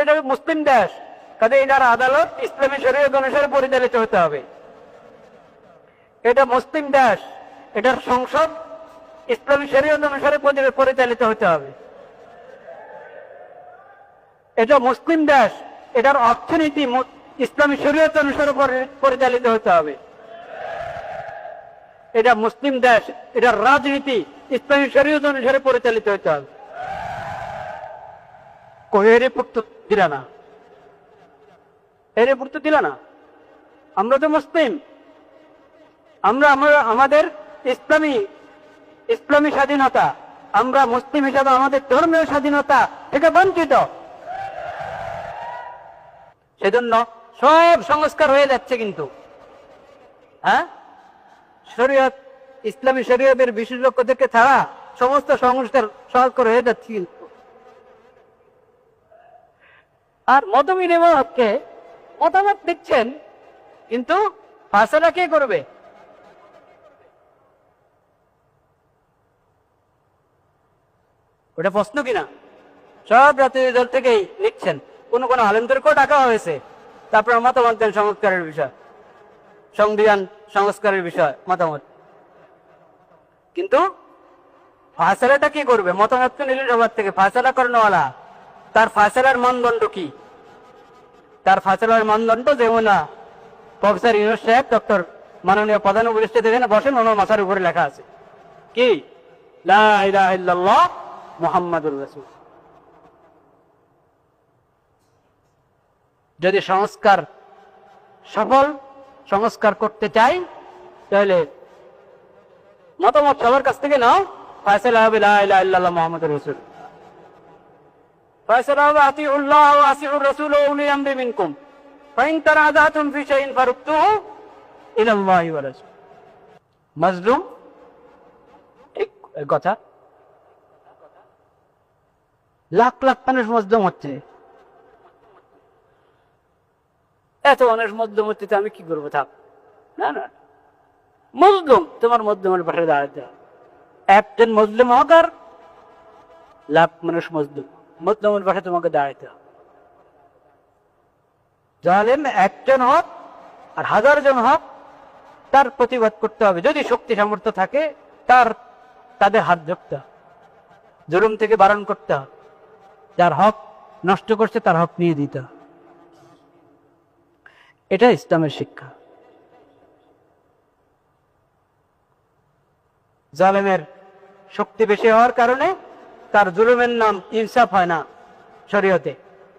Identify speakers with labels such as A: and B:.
A: এটা মুসলিম দেশ, কাজে এটার আদালত ইসলামী শরীয়ত অনুসারে পরিচালিত হতে হবে। এটা মুসলিম দেশ, এটার সংসদ ইসলামী শরীয়ত অনুসারে পরিচালিত হতে হবে। এটা মুসলিম দেশ, এটার অর্থনীতি ইসলামী শরীয়ত অনুসারে পরিচালিত হতে হবে। এটা মুসলিম দেশ, এটার রাজনীতি ইসলামী শরীয়ত অনুসারে পরিচালিত হতে হবে। এর উত্তর দিলা না, এর উত্তর দিলা না। আমরা তো মুসলিম, আমরা আমাদের ইসলামী স্বাধীনতা, আমরা মুসলিম হিসাবে আমাদের ধর্মীয় স্বাধীনতা থেকে বঞ্চিত। সেজন্য সব সংস্কার হয়ে যাচ্ছে, কিন্তু শরীয়ত, ইসলামী শরীয়তের বিশেষজ্ঞদেরকে ছাড়া সমস্ত সংস্কার সংস্কার হয়ে যাচ্ছে। কিন্তু আর মত বিনিময়কে মতামত দিচ্ছেন, কিন্তু ফায়সালা কে করবে? ওটা প্রশ্ন কিনা? সব রাজনৈতিক দল থেকেই লিখছেন, কোন কোন আলেমদেরকেও ডাকা হয়েছে, তারপর মতামত দেন সংস্কারের বিষয়, সংবিধান সংস্কারের বিষয় মতামত। কিন্তু ফায়সালাটা কি করবে? মতামত তো নিল সবার থেকে, ফায়সালা করানোওয়ালা, তার ফায়সালার মানদণ্ড কি? তার ফায়সালার মানদণ্ড যেমন প্রফেসর ইউনূস সাহেব, ডক্টর মাননীয় প্রধান উপদেষ্টা যেখানে বসেন, ওনার মাথার উপরে লেখা আছে কি? লা ইলাহা ইল্লাল্লাহ মুহাম্মাদুর রাসূল। যদি সংস্কার সফল সংস্কার করতে চাই, তাহলে মতামত সবার কাছ থেকে নাও, ফায়সালা হবে লা ইলাহা ইল্লাল্লাহ মুহাম্মাদুর রাসূল। ফায়সালা হবে আতিউল্লাহ ওয়া আসিউর রাসূল ওয়া উলি আমরি মিনকুম ফাইন তানাযাতুম ফি শাইইন ফারুদ্দুহু ইলাল্লাহি ওয়া রাসূল। মাজলুম, ঠিক কথা। লাখ লাখ মানুষ মজলুম হচ্ছে, এত মানুষ মজলুম হচ্ছে, আমি কি করবো? থাক না, না, মজলুম তোমার মজলুমের পাশে দাঁড়াতে হবে। একজন মজলুম হোক আর লাখ মানুষ মজলুম, মজলুমের পাশে তোমাকে দাঁড়াতে হবে। জালেম একজন হোক আর হাজার জন হোক, তার প্রতিবাদ করতে হবে। যদি শক্তি সামর্থ্য থাকে, তাদের হাত ধরতে হবে, জুলুম থেকে বারণ করতে হবে, যার হক নষ্ট করছে তার হক নিয়ে দিতে হবে। এটা ইসলামের শিক্ষা। জালেমের শক্তি বেশি হওয়ার কারণে তার জুলুমের নাম ইনসাফ হয় না শরীয়তে।